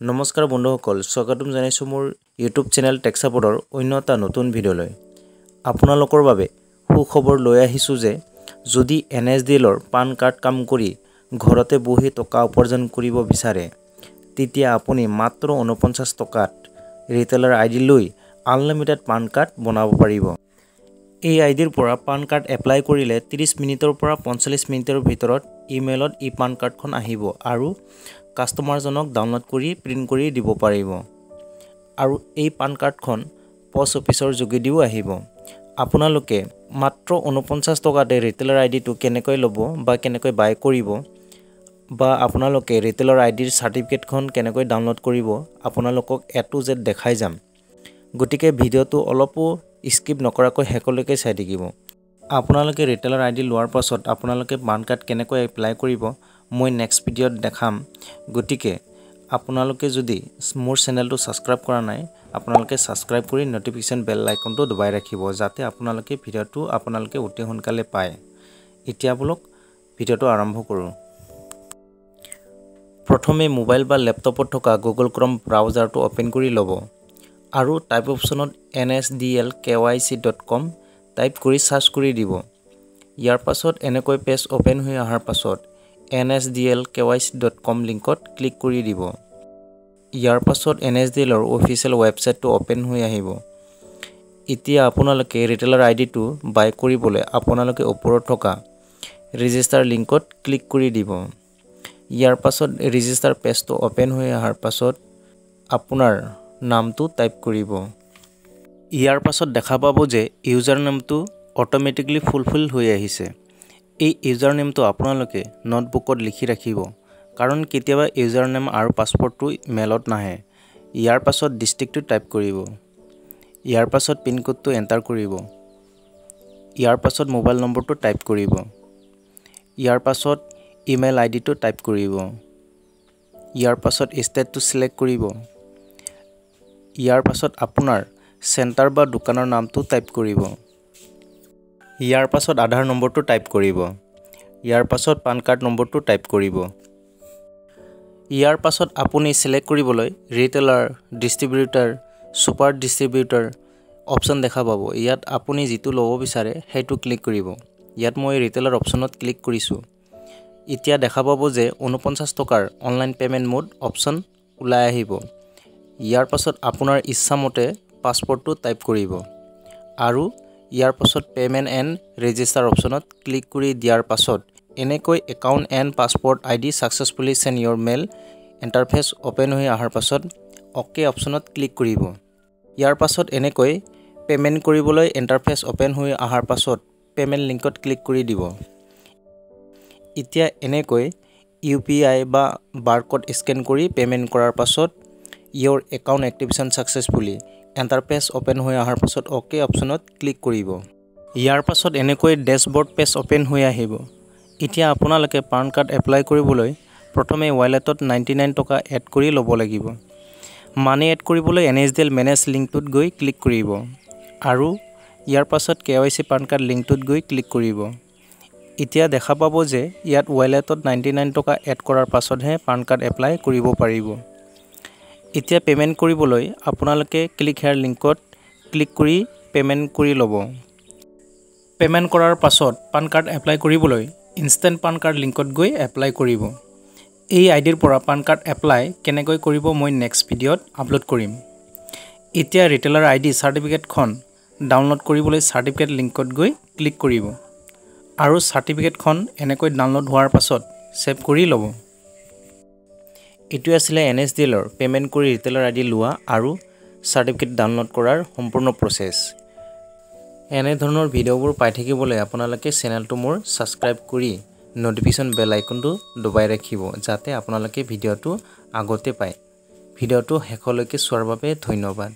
নমস্কাৰ বন্ধুসকল, স্বাগতম জনাইছো মোৰ ইউটিউব চেনেল টেক সাপোৰ্টৰ অন্য এটা নতুন ভিডিঅ'লৈ। আপোনালোকৰ বাবে সুখবৰ লৈ আহিছো যে যদি NSDLৰ পান কাৰ্ড কাম কৰি ঘৰতে বহি টকা উপাৰ্জন কৰিব বিচাৰে, তেতিয়া আপুনি মাত্ৰ 49 টকাত ৰিটেইলাৰ আইডি লৈ আনলিমিটেড পান কাৰ্ড বনাব পাৰিব। এই আইডিৰ পৰা পান কাৰ্ড এপ্লাই কৰিলে 30 মিনিটৰ পৰা 45 মিনিটৰ ভিতৰত ইমেইলত পান কাৰ্ডখন আহিব আৰু কাষ্টমাৰজনক ডাউনলোড কৰি প্ৰিন্ট কৰি দিব পাৰিব। আৰু এই পান কাৰ্ডখন পোষ্ট অফিচৰ যোগেদিও আহিব। আপোনালোকে মাত্ৰ 49 টকাতে ৰিটেইলাৰ আইডিটো কেনেকৈ ল'ব বা কেনেকৈ বাই কৰিব বা আপোনালোকে ৰিটেইলাৰ আইডিৰ সাৰ্টিফিকেটখন কেনেকৈ ডাউনলোড কৰিব, আপোনালোকক A to Z দেখাই যাম। গতিকে ভিডিঅ'টো অলপো স্কিপ নকৰাকৈ শেষলৈকে চাই থাকিব। আপোনালোকে ৰিটেইলাৰ আইডি লোৱাৰ পাছত আপোনালোকে পান কাৰ্ড কেনেকৈ এপ্লাই কৰিব মই নেক্সট ভিডিঅ'ত দেখাম। গতিকে আপোনালোকে যদি মোৰ চেনেলটো সাবস্ক্ৰাইব কৰা নাই, আপোনালোকে সাবস্ক্ৰাইব কৰি নটিফিকেশন বেল আইকনটো দবাই ৰাখিব যাতে আপোনালোকে ভিডিঅ'টো আপোনালোকে অতি সোনকালে পায়। এতিয়া বলক ভিডিঅ'টো আৰম্ভ কৰোঁ। প্ৰথমে মোবাইল বা ল্যাপটপত থকা Google Chrome ব্ৰাউজাৰটো ওপেন কৰি ল'ব আৰু টাইপ অপচনত nsdlkyc.com টাইপ কৰি সাৰ্চ কৰি দিব। ইয়াৰ পাছত এনেকৈ পেজ ওপেন হৈ অহাৰ পাছত nsdlkyc.com লিংকত ক্লিক কৰি দিব। ইয়াৰ পাছত NSDLৰ অফিচিয়েল ৱেবছাইটটো ওপেন হৈ আহিব। এতিয়া আপোনালোকে ৰিটেইলাৰ আইডিটো বাই কৰিবলৈ আপোনালোকে ওপৰত থকা ৰেজিষ্টাৰ লিংকত ক্লিক কৰি দিব। ইয়াৰ পাছত ৰেজিষ্টাৰ পেজটো ওপেন হৈ অহাৰ পাছত আপোনাৰ নামটো টাইপ কৰিব। ইয়াৰ পাছত দেখা পাব যে ইউজাৰ নেমটো অটোমেটিকলি ফুলফিল হৈ আহিছে। এই ইউজাৰ নেমটো আপোনালোকে নোটবুকত লিখি ৰাখিব, কাৰণ কেতিয়াবা ইউজাৰ নেম আৰু পাছৱৰ্ডটো মেলত নাহে। ইয়াৰ পাছত ডিস্ট্ৰিক্টটো টাইপ কৰিব। ইয়াৰ পাছত পিন কোডটো এন্টাৰ কৰিব। ইয়াৰ পাছত মোবাইল নম্বৰটো টাইপ কৰিব। ইয়াৰ পাছত ইমেইল আইডিটো টাইপ কৰিব। ইয়াৰ পাছত ষ্টেটটো সিলেক্ট কৰিব। ইয়াৰ পাছত আপোনাৰ চেণ্টাৰ বা দোকানৰ নামটো টাইপ কৰিব। ইয়াৰ পাছত আধাৰ নম্বৰটো টাইপ কৰিব। ইয়াৰ পাছত পান কাৰ্ড নম্বৰটো টাইপ কৰিব। ইয়াৰ পাছত আপুনি সিলেক্ট কৰিবলৈ ৰিটেইলাৰ, ডিস্ট্ৰিবিউটাৰ, সুপাৰ ডিস্ট্ৰিবিউটাৰ অপচন দেখা পাব। ইয়াত আপুনি যেটো ল'ব বিচাৰে সেইটো ক্লিক কৰিব। ইয়াত মই ৰিটেইলাৰ অপচনত ক্লিক কৰিছো। এতিয়া দেখা পাব যে 49 টকাৰ অনলাইন পেমেন্ট মোড অপচন ওলাই আহিব। ইয়াৰ পাছত আপোনাৰ ইচ্ছামতে পাছৱৰ্ডটো টাইপ কৰিব আৰু ইয়াৰ পাছত পেমেন্ট এণ্ড ৰেজিষ্টাৰ অপচনত ক্লিক কৰি দিয়াৰ পাছত এনেকৈ account and password ID successfully send Euro mail interface open হৈ অহাৰ পাছত ওকে অপচনত ক্লিক কৰিব। ইয়াৰ পাছত এনেকৈ পেমেন্ট কৰিবলৈ ইন্টাৰফেস ওপেন হৈ অহাৰ পাছত পেমেন্ট লিংকত ক্লিক কৰি দিব। এতিয়া এনেকৈ UPI বা বাৰকোড স্ক্যান কৰি পেমেন্ট কৰাৰ পাছত your account activation successfully interface open হৈ অহাৰ পাছত ওকে অপচনত ক্লিক কৰিব। ইয়াৰ পাছত এনেকৈ ডেশবৰ্ড পেজ ওপেন হৈ আহিব। এতিয়া আপোনালোকে পান কাৰ্ড এপ্লাই কৰিবলৈ প্ৰথমে ৱালেটত 99 টকা এড কৰি ল'ব লাগিব। মানি এড কৰিবলৈ NSDL মেনেজ লিংকটোত গৈ ক্লিক কৰিব আৰু ইয়াৰ পাছত KYC পান কাৰ্ড লিংকটোত গৈ ক্লিক কৰিব। এতিয়া দেখা পাব যে ইয়াত ৱালেটত 99 টকা এড কৰাৰ পাছতহে পান কাৰ্ড এপ্লাই কৰিব পাৰিব। এতিয়া পেমেন্ট কৰিবলৈ আপোনালোকে ক্লিক হেয়াৰ লিংকত ক্লিক কৰি পেমেন্ট কৰি ল'ব। পেমেন্ট কৰাৰ পাছত পান কাৰ্ড এপ্লাই কৰিবলৈ ইনষ্টেন্ট পান কাৰ্ড লিংকত গৈ এপ্লাই কৰিব। এই আইডিৰ পৰা পান কাৰ্ড এপ্লাই কেনেকৈ কৰিব মই নেক্সট ভিডিঅ'ত আপলোড কৰিম। এতিয়া ৰিটেইলাৰ আইডি সাৰ্টিফিকেটখন ডাউনলোড কৰিবলৈ সাৰ্টিফিকেট লিংকত গৈ ক্লিক কৰিব আৰু সাৰ্টিফিকেটখন এনেকৈ ডাউনলোড হোৱাৰ পাছত সেভ কৰি ল'ব। এটো আছিল NSDLৰ পেমেন্ট কৰি ৰিটেইলাৰ আইডি লোৱা আৰু সাৰ্টিফিকেট ডাউনলোড কৰাৰ সম্পূৰ্ণ প্ৰচেছ। এনে ধৰণৰ ভিডিঅ'বোৰ পাই থাকিবলৈ আপোনালোকে চেনেলটো মোৰ সাবস্ক্ৰাইব কৰি নটিফিকেশন বেল আইকনটো দবাই ৰাখিব যাতে আপোনালোকে ভিডিঅ'টো আগতে পায়। ভিডিঅ'টো শেষলৈকে চোৱাৰ বাবে ধন্যবাদ।